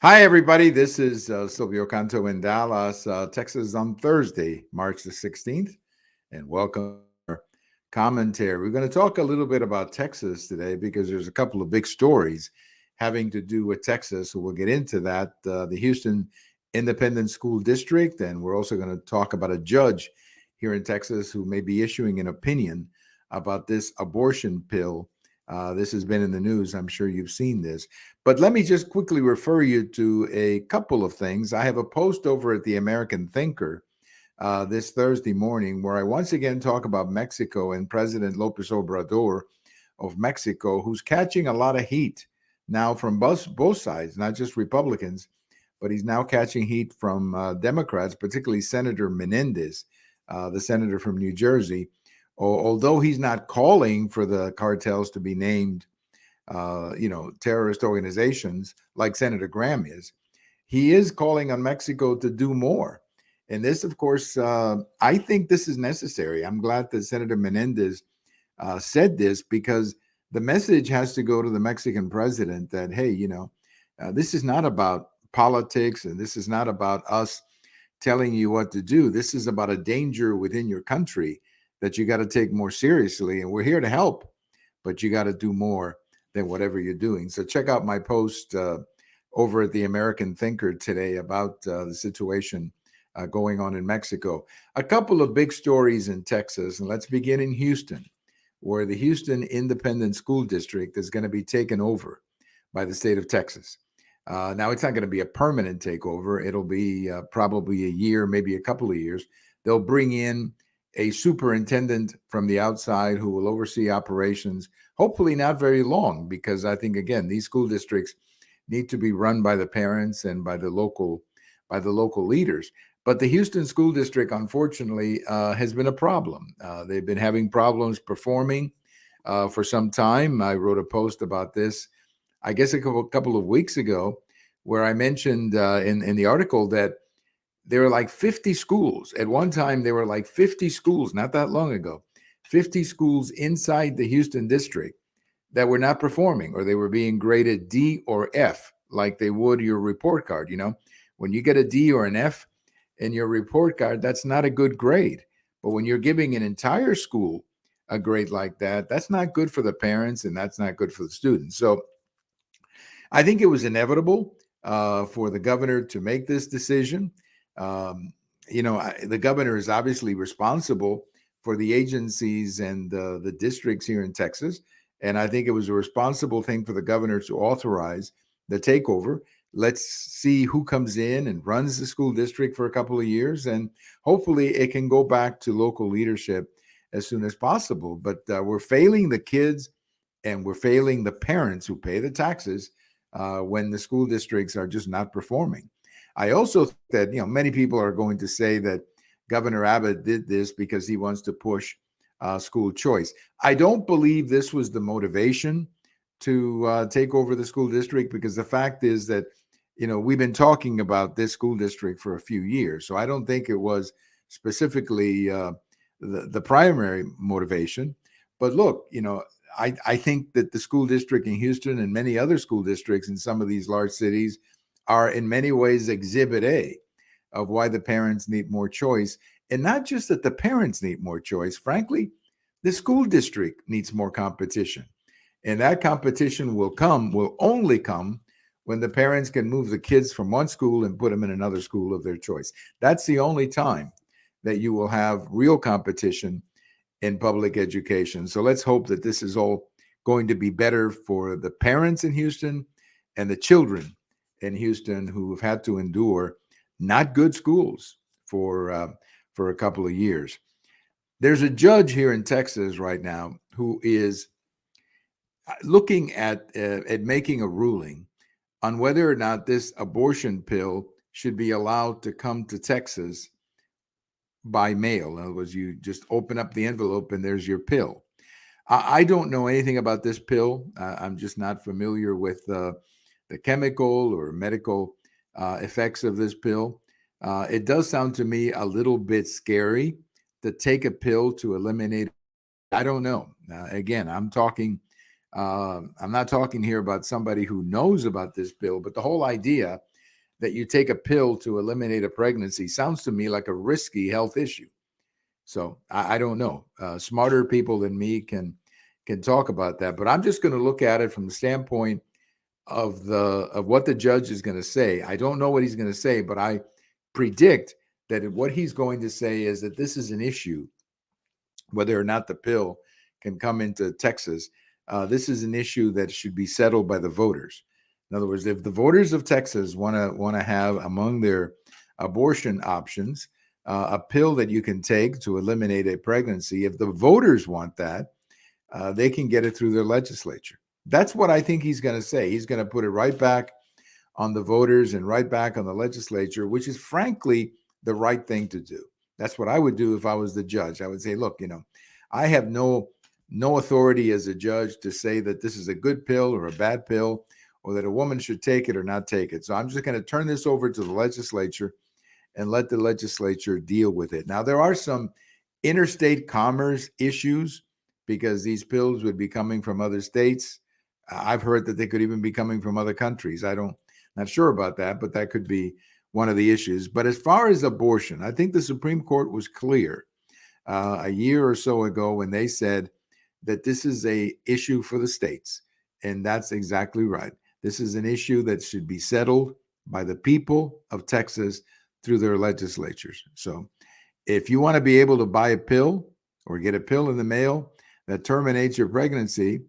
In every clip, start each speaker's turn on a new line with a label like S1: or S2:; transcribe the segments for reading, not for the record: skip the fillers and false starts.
S1: Hi, everybody. This is Silvio Canto in Dallas, Texas on Thursday, March the 16th. And welcome to our commentary. We're going to talk a little bit about Texas today because there's a couple of big stories having to do with Texas. So we'll get into that. The Houston Independent School District. And we're also going to talk about a judge here in Texas who may be issuing an opinion about this abortion pill. This has been in the news. I'm sure you've seen this. But let me just quickly refer you to a couple of things. I have a post over at the American Thinker this Thursday morning where I once again talk about Mexico and President Lopez Obrador of Mexico, who's catching a lot of heat now from both sides, not just Republicans, but he's now catching heat from Democrats, particularly Senator Menendez, the senator from New Jersey. Although he's not calling for the cartels to be named terrorist organizations like Senator Graham is, he is calling on Mexico to do more. And this, of course, I think this is necessary. I'm glad that Senator Menendez said this because the message has to go to the Mexican president that, hey, this is not about politics and this is not about us telling you what to do. This is about a danger within your country that you got to take more seriously. And we're here to help, but you got to do more than whatever you're doing. So check out my post over at the American Thinker today about the situation going on in Mexico. A couple of big stories in Texas, and let's begin in Houston, where the Houston Independent School District is going to be taken over by the state of Texas. Now, it's not going to be a permanent takeover. It'll be probably a year, maybe a couple of years. They'll bring in a superintendent from the outside who will oversee operations, hopefully not very long, because I think, again, these school districts need to be run by the parents and by the local leaders. But the Houston School District, unfortunately, has been a problem. They've been having problems performing for some time. I wrote a post about this, I guess, a couple of weeks ago, where I mentioned in the article that there were like 50 schools. At one time, there were like 50 schools, not that long ago, 50 schools inside the Houston district that were not performing, or they were being graded D or F, like they would your report card. When you get a D or an F in your report card, that's not a good grade. But when you're giving an entire school a grade like that, that's not good for the parents and that's not good for the students. So I think it was inevitable for the governor to make this decision. The governor is obviously responsible for the agencies and the districts here in Texas. And I think it was a responsible thing for the governor to authorize the takeover. Let's see who comes in and runs the school district for a couple of years. And hopefully it can go back to local leadership as soon as possible. But we're failing the kids and we're failing the parents who pay the taxes when the school districts are just not performing. I also think that, many people are going to say that Governor Abbott did this because he wants to push school choice. I don't believe this was the motivation to take over the school district, because the fact is that, we've been talking about this school district for a few years. So I don't think it was specifically the primary motivation. But look, I think that the school district in Houston and many other school districts in some of these large cities are in many ways exhibit A of why the parents need more choice. And not just that the parents need more choice, frankly, the school district needs more competition. And that competition will only come when the parents can move the kids from one school and put them in another school of their choice. That's the only time that you will have real competition in public education. So let's hope that this is all going to be better for the parents in Houston and the children in Houston who have had to endure not good schools for a couple of years. There's a judge here in Texas right now who is looking at making a ruling on whether or not this abortion pill should be allowed to come to Texas by mail. In other words, you just open up the envelope and there's your pill. I don't know anything about this pill. I'm just not familiar with the chemical or medical effects of this pill. It does sound to me a little bit scary to take a pill to eliminate. I don't know. Again, I'm not talking here about somebody who knows about this pill, but the whole idea that you take a pill to eliminate a pregnancy sounds to me like a risky health issue. So I don't know. Smarter people than me can talk about that, but I'm just going to look at it from the standpoint of what the judge is going to say. I don't know what he's going to say, but I predict that what he's going to say is that this is an issue, whether or not the pill can come into Texas. This is an issue that should be settled by the voters. In other words, if the voters of Texas want to have among their abortion options a pill that you can take to eliminate a pregnancy, if the voters want that, they can get it through their legislature. That's what I think he's going to say. He's going to put it right back on the voters and right back on the legislature, which is frankly the right thing to do. That's what I would do if I was the judge. I would say, look, I have no authority as a judge to say that this is a good pill or a bad pill, or that a woman should take it or not take it. So I'm just going to turn this over to the legislature and let the legislature deal with it. Now, there are some interstate commerce issues because these pills would be coming from other states. I've heard that they could even be coming from other countries. Not sure about that, but that could be one of the issues. But as far as abortion, I think the Supreme Court was clear a year or so ago when they said that this is a issue for the states. And that's exactly right. This is an issue that should be settled by the people of Texas through their legislatures. So if you want to be able to buy a pill or get a pill in the mail that terminates your pregnancy,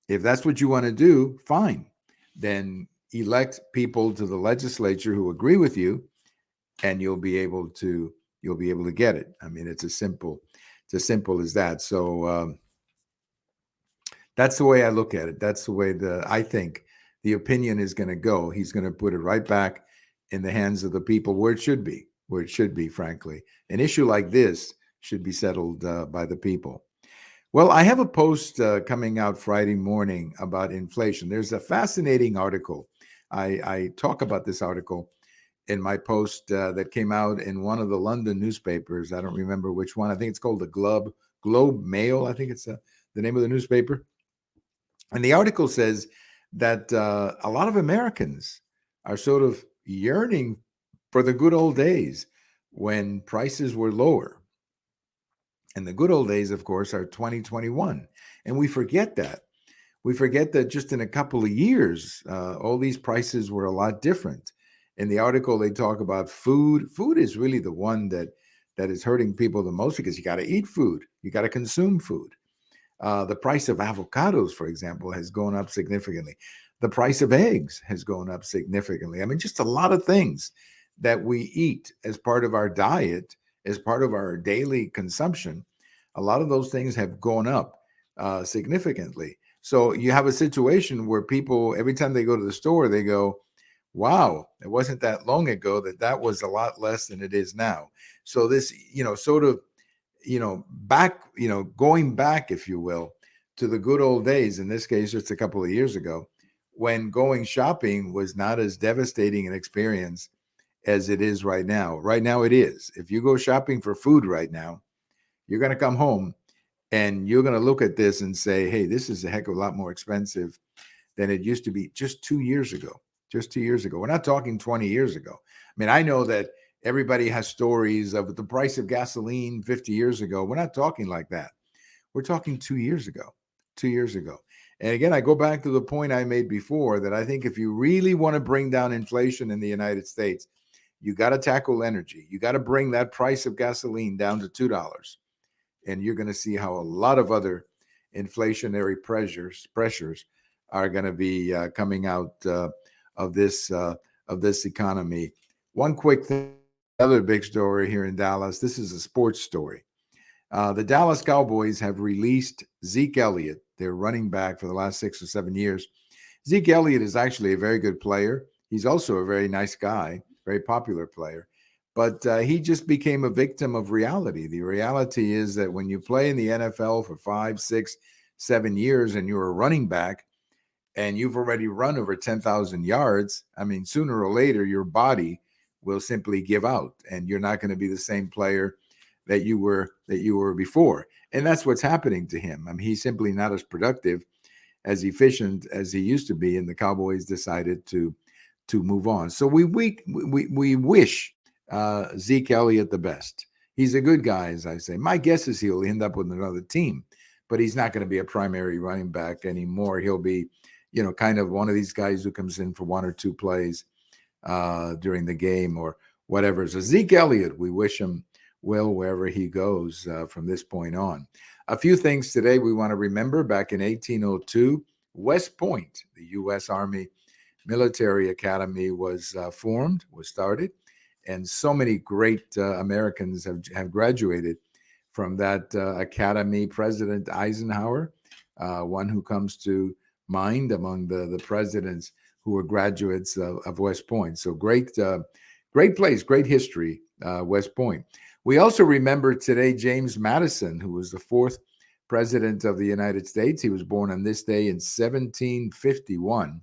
S1: if that's what you want to do, fine. Then elect people to the legislature who agree with you, and you'll be able to get it. I mean, it's as simple as that. So that's the way I look at it. That's the way I think the opinion is going to go. He's going to put it right back in the hands of the people where it should be, frankly. An issue like this should be settled by the people. Well, I have a post coming out Friday morning about inflation. There's a fascinating article. I talk about this article in my post that came out in one of the London newspapers. I don't remember which one. I think it's called the Globe Mail. I think it's the name of the newspaper. And the article says that a lot of Americans are sort of yearning for the good old days when prices were lower. And the good old days, of course, are 2021. And we forget that. We forget that just in a couple of years, all these prices were a lot different. In the article, they talk about food. Food is really the one that is hurting people the most because you got to eat food. You got to consume food. The price of avocados, for example, has gone up significantly. The price of eggs has gone up significantly. I mean, just a lot of things that we eat as part of our diet, as part of our daily consumption. A lot of those things have gone up significantly. So you have a situation where people, every time they go to the store, they go, wow, it wasn't that long ago that was a lot less than it is now. So this, sort of, going back, if you will, to the good old days, in this case, just a couple of years ago, when going shopping was not as devastating an experience as it is right now. Right now it is. If you go shopping for food right now, you're going to come home and you're going to look at this and say, hey, this is a heck of a lot more expensive than it used to be just 2 years ago. Just 2 years ago. We're not talking 20 years ago. I mean, I know that everybody has stories of the price of gasoline 50 years ago. We're not talking like that. We're talking 2 years ago. 2 years ago. And again, I go back to the point I made before that I think if you really want to bring down inflation in the United States, you got to tackle energy. You got to bring that price of gasoline down to $2. And you're going to see how a lot of other inflationary pressures are going to be coming out of this economy. One quick thing, another big story here in Dallas. This is a sports story. The Dallas Cowboys have released Zeke Elliott, their running back for the last 6 or 7 years. Zeke Elliott is actually a very good player. He's also a very nice guy, very popular player. But he just became a victim of reality. The reality is that when you play in the NFL for 5, 6, 7 years and you're a running back and you've already run over 10,000 yards, I mean, sooner or later, your body will simply give out and you're not going to be the same player that you were before. And that's what's happening to him. I mean, he's simply not as productive, as efficient as he used to be. And the Cowboys decided to to move on. So we wish Zeke Elliott the best. He's a good guy, as I say. My guess is he'll end up with another team, but he's not going to be a primary running back anymore. He'll be, kind of one of these guys who comes in for one or two plays during the game or whatever. So Zeke Elliott, we wish him well wherever he goes from this point on. A few things today we want to remember. Back in 1802, West Point, the U.S. Army Military Academy, was started. And so many great Americans have graduated from that academy. President Eisenhower, one who comes to mind among the presidents who were graduates of West Point. So great place, great history, West Point. We also remember today James Madison, who was the fourth president of the United States. He was born on this day in 1751.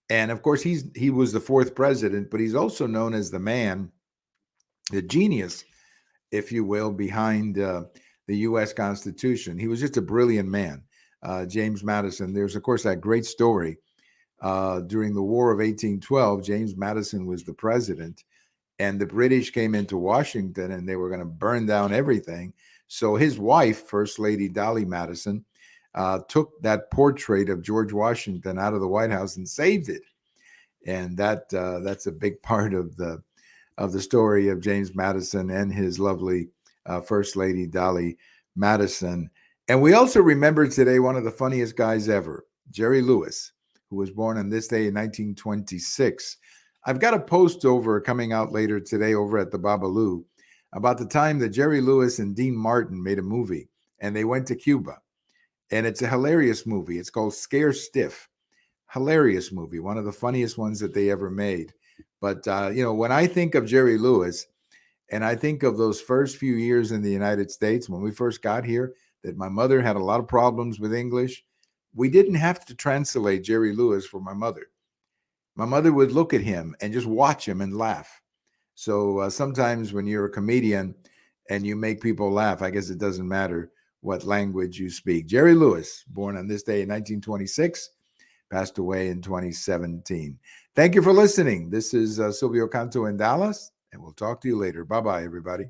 S1: And of course, he was the fourth president, but he's also known as the man, the genius, if you will, behind the U.S. Constitution. He was just a brilliant man, James Madison. There's, of course, that great story. During the War of 1812, James Madison was the president, and the British came into Washington, and they were going to burn down everything. So his wife, First Lady Dolley Madison, took that portrait of George Washington out of the White House and saved it. And that's a big part of the story of James Madison and his lovely First Lady Dolley Madison. And we also remember today one of the funniest guys ever, Jerry Lewis, who was born on this day in 1926. I've got a post coming out later today over at the Babalu about the time that Jerry Lewis and Dean Martin made a movie, and they went to Cuba. And it's a hilarious movie. It's called Scare Stiff. Hilarious movie, one of the funniest ones that they ever made. But, when I think of Jerry Lewis and I think of those first few years in the United States when we first got here, that my mother had a lot of problems with English, we didn't have to translate Jerry Lewis for my mother. My mother would look at him and just watch him and laugh. So sometimes when you're a comedian and you make people laugh, I guess it doesn't matter what language you speak. Jerry Lewis, born on this day in 1926, passed away in 2017. Thank you for listening. This is Silvio Canto in Dallas, and we'll talk to you later. Bye-bye, everybody.